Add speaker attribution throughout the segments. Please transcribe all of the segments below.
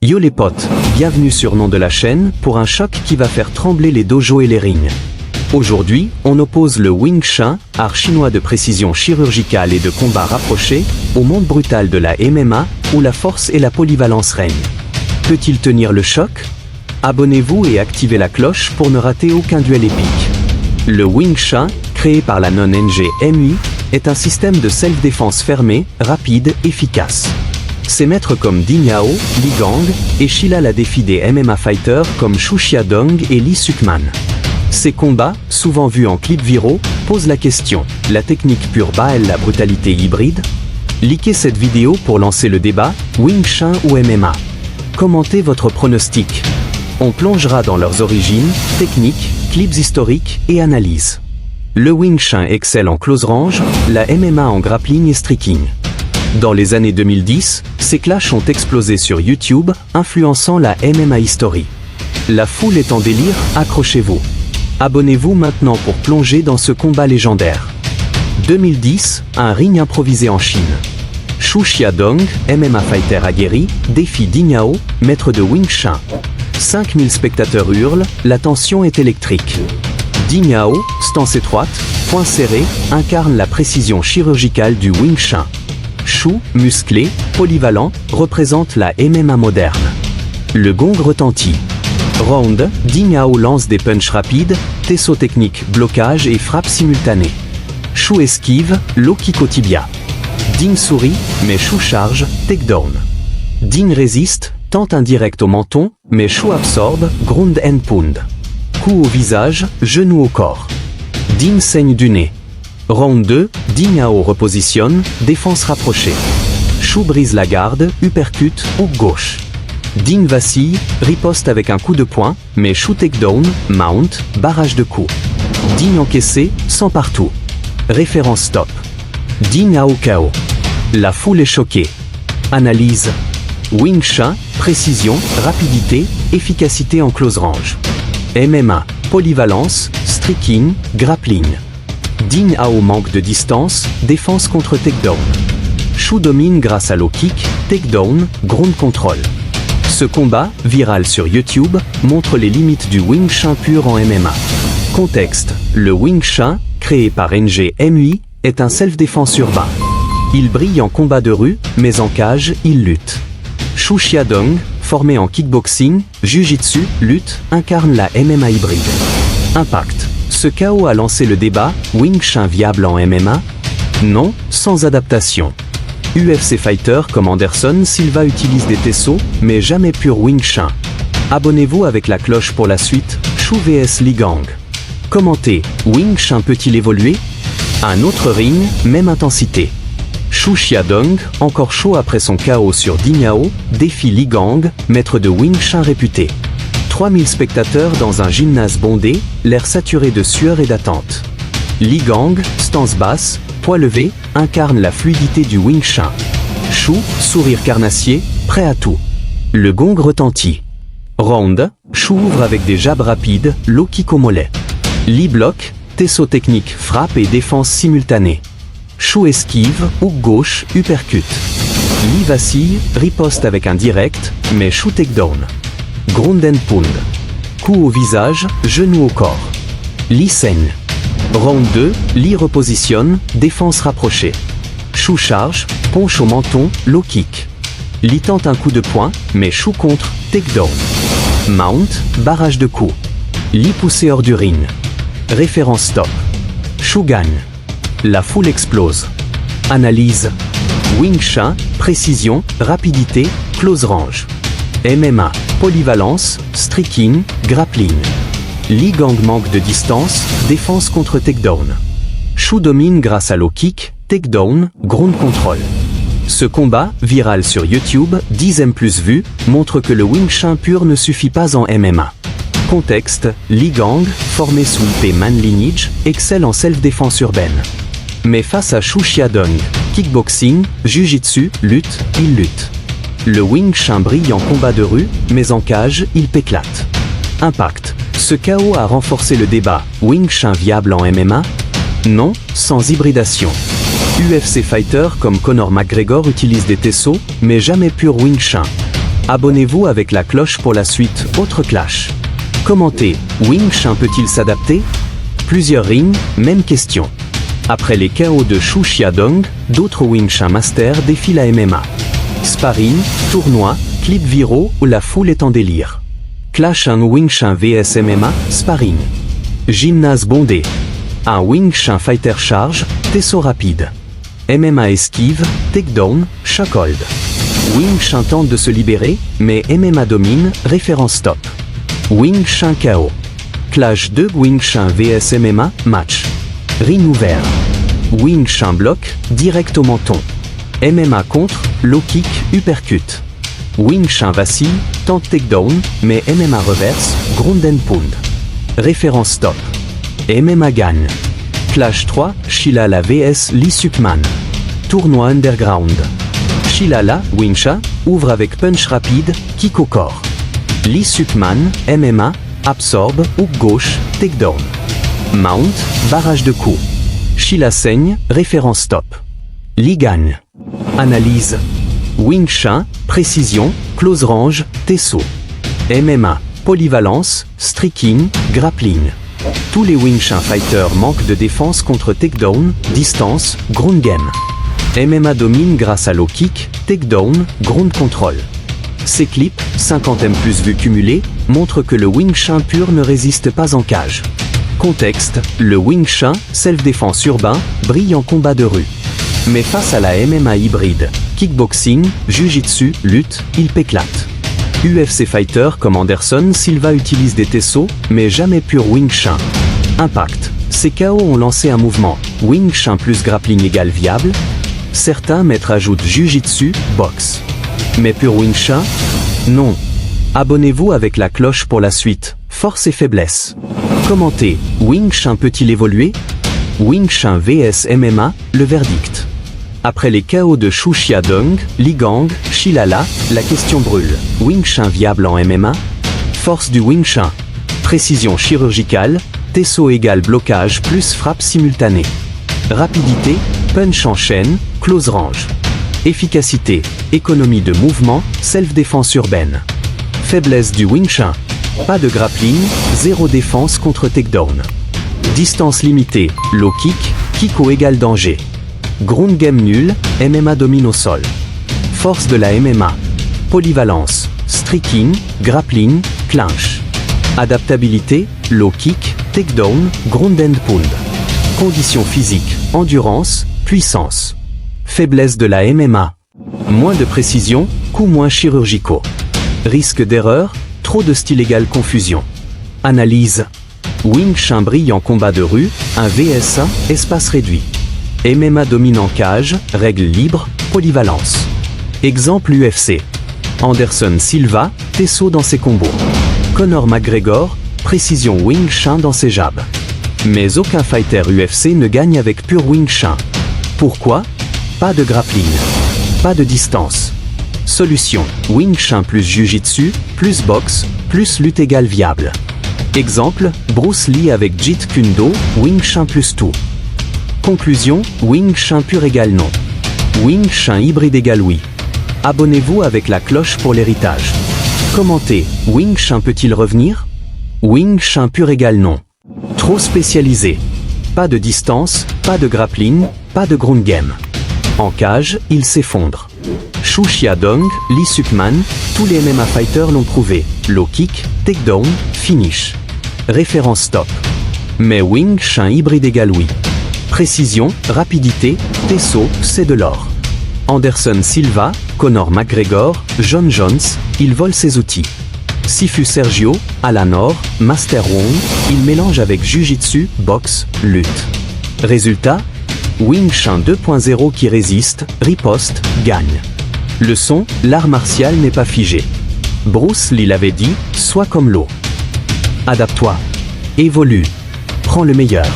Speaker 1: Yo les potes, bienvenue sur Nom de la chaîne pour un choc qui va faire trembler les dojos et les rings. Aujourd'hui, on oppose le Wing Chun, art chinois de précision chirurgicale et de combat rapproché, au monde brutal de la MMA, où la force et la polyvalence règnent. Peut-il tenir le choc? Abonnez-vous et activez la cloche pour ne rater aucun duel épique. Le Wing Chun, créé par la non-NG MUI, est un système de self-défense fermé, rapide, efficace. Ses maîtres comme Ding Yao, Li Gang, et Shilal a défié des MMA fighters comme Xu Xiaodong et Lee Suk-man. Ces combats, souvent vus en clips viraux, posent la question, la technique pure bat-elle la brutalité hybride? Likez cette vidéo pour lancer le débat, Wing Chun ou MMA. Commentez votre pronostic. On plongera dans leurs origines, techniques, clips historiques et analyses. Le Wing Chun excelle en close range, la MMA en grappling et striking. Dans les années 2010, ces clashs ont explosé sur YouTube, influençant la MMA history. La foule est en délire, accrochez-vous. Abonnez-vous maintenant pour plonger dans ce combat légendaire. 2010, un ring improvisé en Chine. Xu Xiaodong, MMA fighter aguerri, défie Ding Yao, maître de Wing Chun. 5000 spectateurs hurlent, la tension est électrique. Ding Yao, stance étroite, poing serré, incarne la précision chirurgicale du Wing Chun. Xu, musclé, polyvalent, représente la MMA moderne. Le gong retentit. Round, Ding Yao lance des punchs rapides, tesso technique, blocage et frappe simultanée. Xu esquive, low kick au tibia. Ding sourit, mais Xu charge, takedown. Ding résiste, tente un direct au menton, mais Xu absorbe, ground and pound. Coup au visage, genou au corps. Ding saigne du nez. Round 2, Ding Yao repositionne, défense rapprochée. Xu brise la garde, uppercut, hook gauche. Ding vacille, riposte avec un coup de poing, mais Xu takedown, mount, barrage de coups. Ding encaissé, sans partout. Référence stop. Ding Yao KO. La foule est choquée. Analyse. Wing Chun, précision, rapidité, efficacité en close range. MMA, polyvalence, striking, grappling. Ding Yao manque de distance, défense contre takedown. Xu domine grâce à low kick, takedown, ground control. Ce combat, viral sur YouTube, montre les limites du Wing Chun pur en MMA. Contexte, le Wing Chun, créé par NG MUI, est un self-défense urbain. Il brille en combat de rue, mais en cage, il lutte. Xu Xiaodong, formé en kickboxing, jiu-jitsu, lutte, incarne la MMA hybride. Impact. Ce chaos a lancé le débat, Wing Chun viable en MMA? Non, sans adaptation. UFC fighters comme Anderson Silva utilisent des tessos, mais jamais pur Wing Chun. Abonnez-vous avec la cloche pour la suite, Xu vs Li Gang. Commentez, Wing Chun peut-il évoluer? Un autre ring, même intensité. Xu Xiaodong, encore chaud après son KO sur Ding Yao, défie Li Gang, maître de Wing Chun réputé. 3000 spectateurs dans un gymnase bondé, l'air saturé de sueur et d'attente. Li Gang, stance basse, poids levé, incarne la fluidité du Wing Chun. Xu, sourire carnassier, prêt à tout. Le gong retentit. Round, Xu ouvre avec des jabs rapides, low kick au mollet. Li bloque, tesso technique, frappe et défense simultanée. Xu esquive, hook gauche, uppercut. Li vacille, riposte avec un direct, mais Xu takedown. Ground and pound. Coup au visage, genou au corps. Li saigne. Round 2, Li repositionne, défense rapprochée. Xu charge, punch au menton, low kick. Li tente un coup de poing, mais Xu contre, takedown. Mount, barrage de coups. Li poussé hors du ring. Référence stop. Xu gagne. La foule explose. Analyse. Wing Chun, précision, rapidité, close range. MMA, polyvalence, striking, grappling. Li Gang manque de distance, défense contre takedown. Xu domine grâce à low kick, takedown, ground control. Ce combat, viral sur YouTube, 10 plus vues, montre que le Wing Chun pur ne suffit pas en MMA. Contexte, Li Gang, formé sous IP Man Lineage, excelle en self-défense urbaine. Mais face à Xu Xiaodong, kickboxing, jiu-jitsu, lutte, il lutte. Le Wing Chun brille en combat de rue, mais en cage, il péclate. Impact. Ce chaos a renforcé le débat, Wing Chun viable en MMA? Non, sans hybridation. UFC fighters comme Conor McGregor utilisent des tessos, mais jamais pur Wing Chun. Abonnez-vous avec la cloche pour la suite. Autre clash. Commentez. Wing Chun peut-il s'adapter? Plusieurs rings, même question. Après les KO de Xu Xiaodong, d'autres Wing Chun Masters défient la MMA. Sparring, tournoi, clips viraux ou la foule est en délire. Clash un Wing Chun vs MMA, sparring. Gymnase bondé. Un Wing Chun fighter charge, Tesso rapide. MMA esquive, takedown, chokehold. Wing Chun tente de se libérer, mais MMA domine, référence stop. Wing Chun KO. Clash 2 Wing Chun vs MMA, match. Ring ouvert. Wing Chun bloc, direct au menton. MMA contre, low kick, uppercut. Wing Chun vacille, tente takedown, mais MMA reverse, ground and pound. Référence stop. MMA gagne. Clash 3, Shilala vs Lee Sukman. Tournoi underground. Shilala, Wing Chun, ouvre avec punch rapide, kick au corps. Lee Sukman, MMA, absorbe, hook gauche, takedown. Mount, barrage de coups. Shila saigne, référence stop. Lee gagne. Analyse. Wing Chun, précision, close range, Tesso. MMA, polyvalence, striking, grappling. Tous les Wing Chun fighters manquent de défense contre takedown, distance, ground game. MMA domine grâce à low kick, takedown, ground control. Ces clips, 50 M+ vues cumulées, montrent que le Wing Chun pur ne résiste pas en cage. Contexte, le Wing Chun, self-défense urbain, brille en combat de rue. Mais face à la MMA hybride, kickboxing, jiu-jitsu, lutte, il péclate. UFC fighters comme Anderson Silva utilisent des Tesso, mais jamais pur Wing Chun. Impact. Ces KO ont lancé un mouvement. Wing Chun plus grappling égale viable. Certains maîtres ajoutent jiu-jitsu, boxe. Mais pur Wing Chun? Non. Abonnez-vous avec la cloche pour la suite. Force et faiblesse. Commentez. Wing Chun peut-il évoluer? Wing Chun vs MMA, le verdict. Après les KO de Xu Xiaodong, Li Gang, Shilala, la question brûle. Wing Chun viable en MMA? Force du Wing Chun. Précision chirurgicale, Tesso égale blocage plus frappe simultanée. Rapidité, punch en chaîne, close range. Efficacité, économie de mouvement, self-défense urbaine. Faiblesse du Wing Chun. Pas de grappling, zéro défense contre takedown. Distance limitée, low kick, kick au égal danger. Ground game nul, MMA domine au sol. Force de la MMA. Polyvalence, striking, grappling, clinch. Adaptabilité, low kick, takedown, ground and pound. Conditions physiques, endurance, puissance. Faiblesse de la MMA. Moins de précision, coups moins chirurgicaux. Risque d'erreur, trop de style égale confusion. Analyse. Wing Chun brille en combat de rue, un vs1, espace réduit. MMA domine en cage, règles libres, polyvalence. Exemple UFC. Anderson Silva, Tesso dans ses combos. Conor McGregor, précision Wing Chun dans ses jabs. Mais aucun fighter UFC ne gagne avec pur Wing Chun. Pourquoi? Pas de grappling. Pas de distance. Solution. Wing Chun plus jiu-jitsu, plus boxe, plus lutte égale viable. Exemple, Bruce Lee avec Jeet Kune Do, Wing Chun plus tout. Conclusion, Wing Chun pur égale non. Wing Chun hybride égale oui. Abonnez-vous avec la cloche pour l'héritage. Commentez, Wing Chun peut-il revenir? Wing Chun pur égale non. Trop spécialisé. Pas de distance, pas de grappling, pas de ground game. En cage, il s'effondre. Xu Xiaodong, Lee Sukman, tous les MMA fighters l'ont prouvé. Low kick, takedown, finish. Référence stop. Mais Wing Chun hybride égale oui. Précision, rapidité, Tesso, c'est de l'or. Anderson Silva, Conor McGregor, John Jones, il vole ses outils. Sifu Sergio, Alanor, Master Wong, il mélange avec Jiu-Jitsu, boxe, lutte. Résultat? Wing Chun 2.0 qui résiste, riposte, gagne. Leçon, l'art martial n'est pas figé. Bruce Lee l'avait dit, sois comme l'eau. Adapte-toi. Évolue. Prends le meilleur.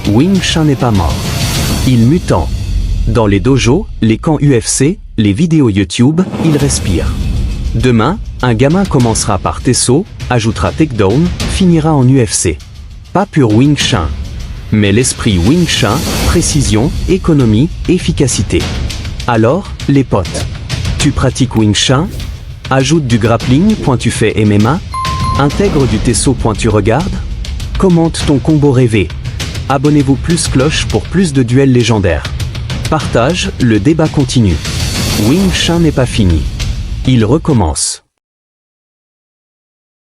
Speaker 1: Wing Chun n'est pas mort. Il mutant. Dans les dojos, les camps UFC, les vidéos YouTube, il respire. Demain, un gamin commencera par Tesso, ajoutera takedown, finira en UFC. Pas pur Wing Chun. Mais l'esprit Wing Chun, précision, économie, efficacité. Alors, les potes, tu pratiques Wing Chun? Ajoute du grappling, tu fais MMA. Intègre du Tesso, tu regardes. Commente ton combo rêvé. Abonnez-vous plus cloche pour plus de duels légendaires. Partage, le débat continue. Wing Chun n'est pas fini. Il recommence.